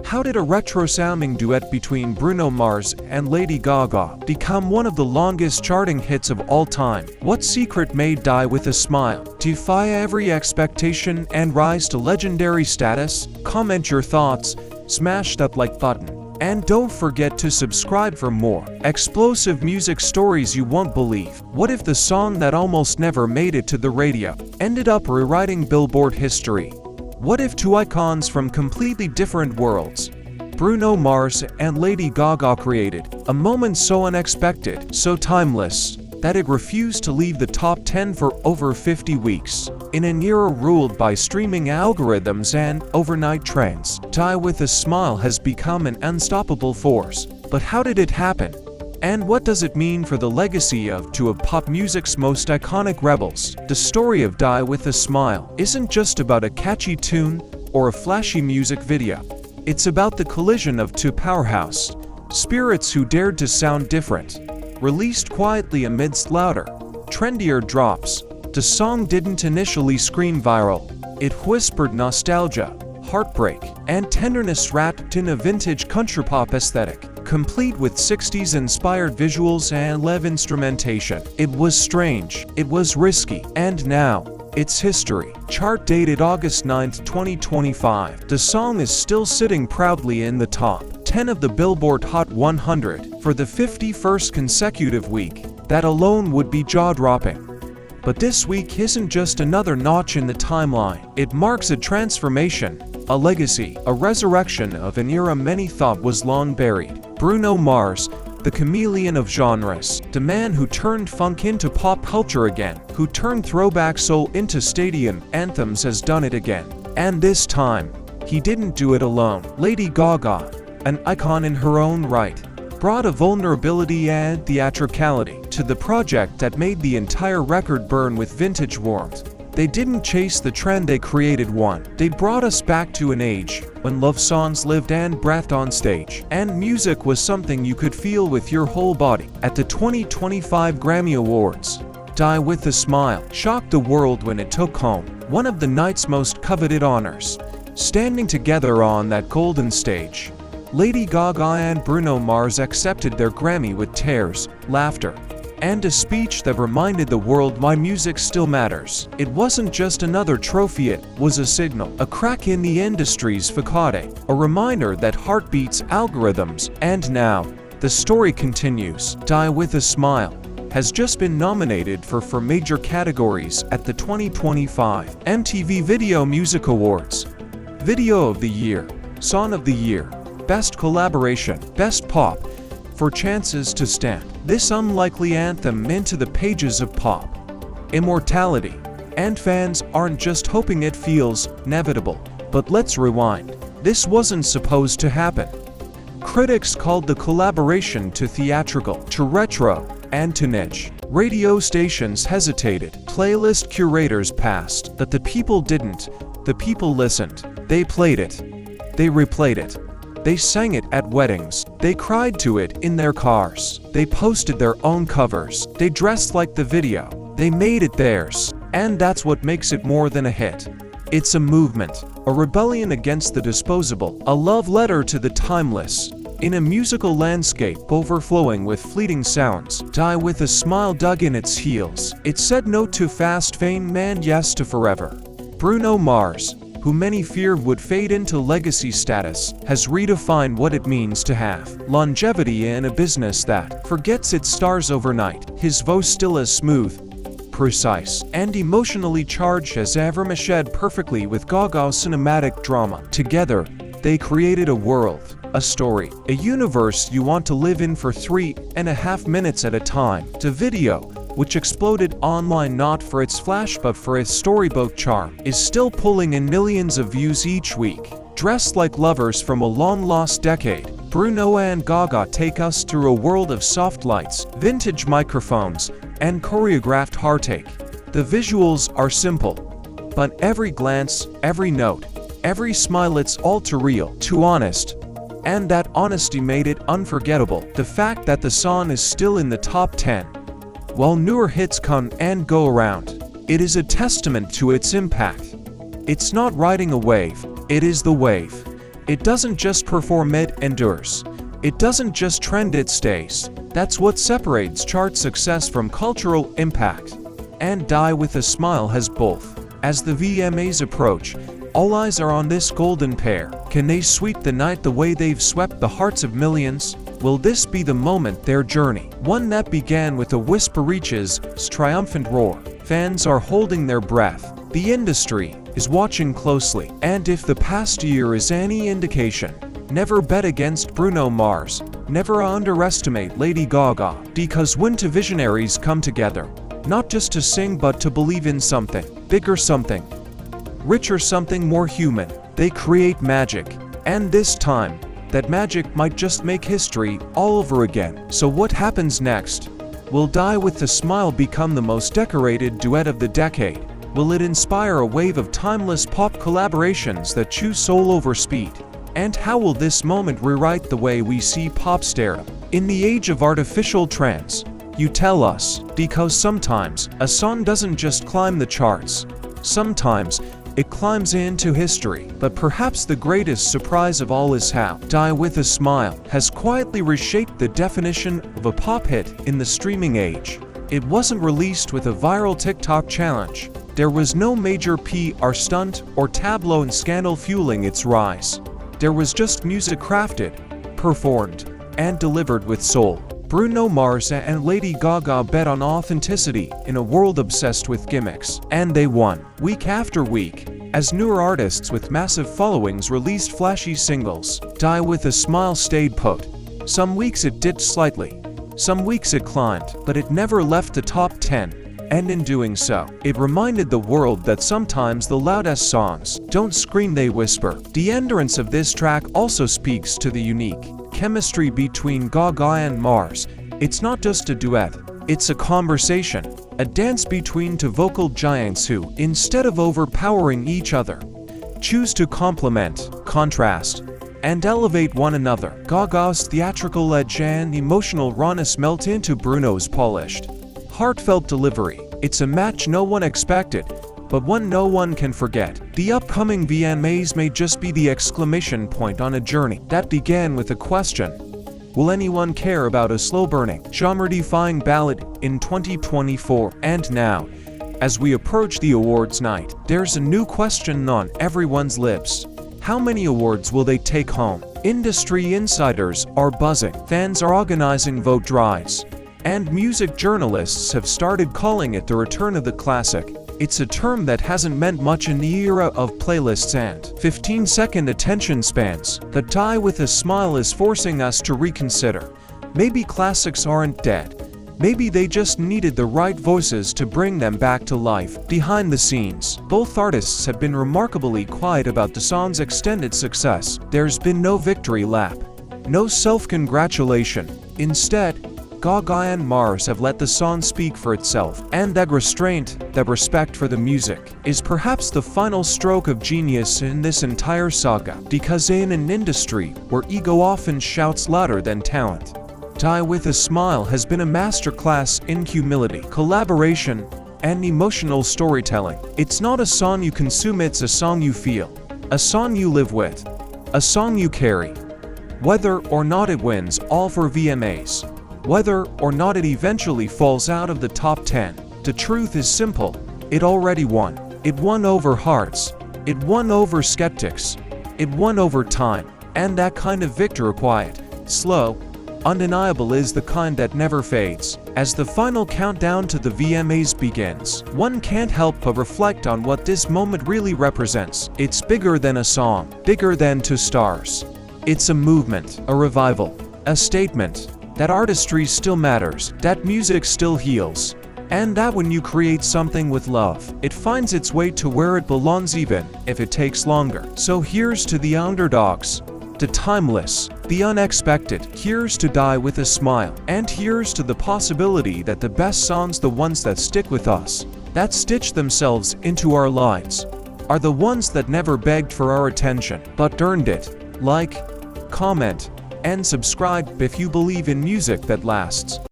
How did a retro-sounding duet between Bruno Mars and Lady Gaga become one of the longest charting hits of all time? What secret made Die With a Smile defy every expectation and rise to legendary status? Comment your thoughts, smash that like button, and don't forget to subscribe for more explosive music stories you won't believe. What if the song that almost never made it to the radio ended up rewriting Billboard history? What if two icons from completely different worlds, Bruno Mars and Lady Gaga, created a moment so unexpected, so timeless, that it refused to leave the top 10 for over 50 weeks? In an era ruled by streaming algorithms and overnight trends, Die With a Smile has become an unstoppable force. But how did it happen? And what does it mean for the legacy of two of pop music's most iconic rebels? The story of Die With a Smile isn't just about a catchy tune or a flashy music video. It's about the collision of two powerhouse spirits who dared to sound different. Released quietly amidst louder, trendier drops, the song didn't initially scream viral. It whispered nostalgia, heartbreak, and tenderness wrapped in a vintage country pop aesthetic, complete with 60s-inspired visuals and live instrumentation. It was strange, it was risky, and now, it's history. Chart dated August 9, 2025. The song is still sitting proudly in the top 10 of the Billboard Hot 100 for the 51st consecutive week. That alone would be jaw-dropping. But this week isn't just another notch in the timeline. It marks a transformation, a legacy, a resurrection of an era many thought was long buried. Bruno Mars, the chameleon of genres, the man who turned funk into pop culture again, who turned throwback soul into stadium anthems, has done it again. And this time, he didn't do it alone. Lady Gaga, an icon in her own right, brought a vulnerability and theatricality to the project that made the entire record burn with vintage warmth. They didn't chase the trend, they created one. They brought us back to an age when love songs lived and breathed on stage, and music was something you could feel with your whole body. At the 2025 Grammy Awards, Die With a Smile shocked the world when it took home one of the night's most coveted honors. Standing together on that golden stage, Lady Gaga and Bruno Mars accepted their Grammy with tears, laughter, and a speech that reminded the world why music still matters. It wasn't just another trophy, it was a signal, a crack in the industry's facade, a reminder that heart beats algorithms. And now, the story continues. Die With a Smile has just been nominated for major categories at the 2025 MTV Video Music Awards. Video of the Year, Song of the Year, Best Collaboration, Best Pop, for chances to stamp this unlikely anthem into the pages of pop immortality. And fans aren't just hoping it feels inevitable. But let's rewind. This wasn't supposed to happen. Critics called the collaboration too theatrical, too retro, and too niche. Radio stations hesitated. Playlist curators passed. But the people didn't. The people listened. They played it. They replayed it. They sang it at weddings. They cried to it in their cars. They posted their own covers. They dressed like the video. They made it theirs. And that's what makes it more than a hit. It's a movement, a rebellion against the disposable, a love letter to the timeless. In a musical landscape overflowing with fleeting sounds, Die With a Smile dug in its heels. It said no to fast fame and yes to forever. Bruno Mars, who many feared would fade into legacy status, has redefined what it means to have longevity in a business that forgets its stars overnight. His voice still as smooth, precise, and emotionally charged as ever, meshed perfectly with Gaga's cinematic drama. Together, they created a world, a story, a universe you want to live in for 3.5 minutes at a time. The video, which exploded online not for its flash but for its storybook charm, is still pulling in millions of views each week. Dressed like lovers from a long-lost decade, Bruno and Gaga take us through a world of soft lights, vintage microphones, and choreographed heartache. The visuals are simple, but every glance, every note, every smile, it's all too real, too honest. And that honesty made it unforgettable. The fact that the song is still in the top 10, while newer hits come and go around, it is a testament to its impact. It's not riding a wave, it is the wave. It doesn't just perform, it endures. It doesn't just trend, it stays. That's what separates chart success from cultural impact. And Die with a Smile has both. As the VMAs approach, all eyes are on this golden pair. Can they sweep the night the way they've swept the hearts of millions? Will this be the moment, their journey, one that began with a whisper, reaches its triumphant roar? Fans are holding their breath. The industry is watching closely. And if the past year is any indication, never bet against Bruno Mars. Never underestimate Lady Gaga. Because when two visionaries come together, not just to sing but to believe in something bigger, something richer, something more human, they create magic. And this time, that magic might just make history all over again. So what happens next? Will Die with a Smile become the most decorated duet of the decade? Will it inspire a wave of timeless pop collaborations that choose soul over speed? And how will this moment rewrite the way we see pop stardom? In the age of artificial trends, you tell us, because sometimes a song doesn't just climb the charts. Sometimes it climbs into history. But perhaps the greatest surprise of all is how Die with a Smile has quietly reshaped the definition of a pop hit in the streaming age. It wasn't released with a viral TikTok challenge. There was no major PR stunt or tableau and scandal fueling its rise. There was just music crafted, performed, and delivered with soul. Bruno Mars and Lady Gaga bet on authenticity in a world obsessed with gimmicks. And they won, week after week, as newer artists with massive followings released flashy singles. Die with a Smile stayed put. Some weeks it dipped slightly, some weeks it climbed, but it never left the top 10. And in doing so, it reminded the world that sometimes the loudest songs don't scream, they whisper. The endurance of this track also speaks to the unique chemistry between Gaga and Mars. It's not just a duet, it's a conversation, a dance between two vocal giants who, instead of overpowering each other, choose to complement, contrast, and elevate one another. Gaga's theatrical edge and emotional rawness melt into Bruno's polished, heartfelt delivery. It's a match no one expected, but one no one can forget. The upcoming VMAs may just be the exclamation point on a journey that began with a question: will anyone care about a slow-burning, genre-defying ballad in 2024? And now, as we approach the awards night, there's a new question on everyone's lips. How many awards will they take home? Industry insiders are buzzing, fans are organizing vote drives, and music journalists have started calling it the return of the classic. It's a term that hasn't meant much in the era of playlists and 15-second attention spans. The Die with a Smile is forcing us to reconsider. Maybe classics aren't dead. Maybe they just needed the right voices to bring them back to life. Behind the scenes, both artists have been remarkably quiet about the song's extended success. There's been no victory lap, no self-congratulation. Instead, Gaga and Mars have let the song speak for itself. And that restraint, that respect for the music, is perhaps the final stroke of genius in this entire saga. Because in an industry where ego often shouts louder than talent, Die with a Smile has been a masterclass in humility, collaboration, and emotional storytelling. It's not a song you consume, it's a song you feel, a song you live with, a song you carry. Whether or not it wins all for VMAs, whether or not it eventually falls out of the top 10, the truth is simple: it already won. It won over hearts, it won over skeptics, it won over time. And that kind of victory, quiet, slow, undeniable, is the kind that never fades. As the final countdown to the VMAs begins, one can't help but reflect on what this moment really represents. It's bigger than a song, bigger than two stars. It's a movement, a revival, a statement that artistry still matters, that music still heals, and that when you create something with love, it finds its way to where it belongs, even if it takes longer. So here's to the underdogs, the timeless, the unexpected. Here's to Die with a Smile. And here's to the possibility that the best songs, the ones that stick with us, that stitch themselves into our lives, are the ones that never begged for our attention, but earned it. Like, comment, and subscribe if you believe in music that lasts.